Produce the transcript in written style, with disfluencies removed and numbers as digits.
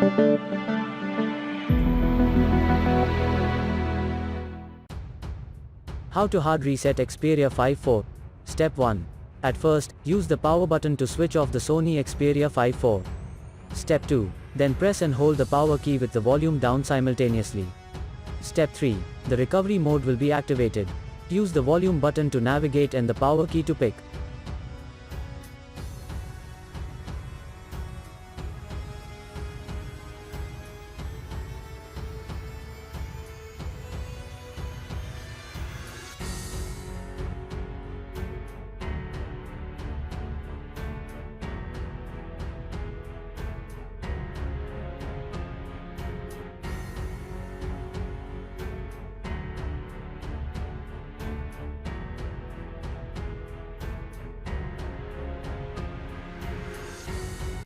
How to hard reset Xperia 5.4. Step 1. At first, use the power button to switch off the Sony Xperia 5.4. Step 2. Then press and hold the power key with the volume down simultaneously. Step 3. The recovery mode will be activated. Use the volume button to navigate and the power key to pick.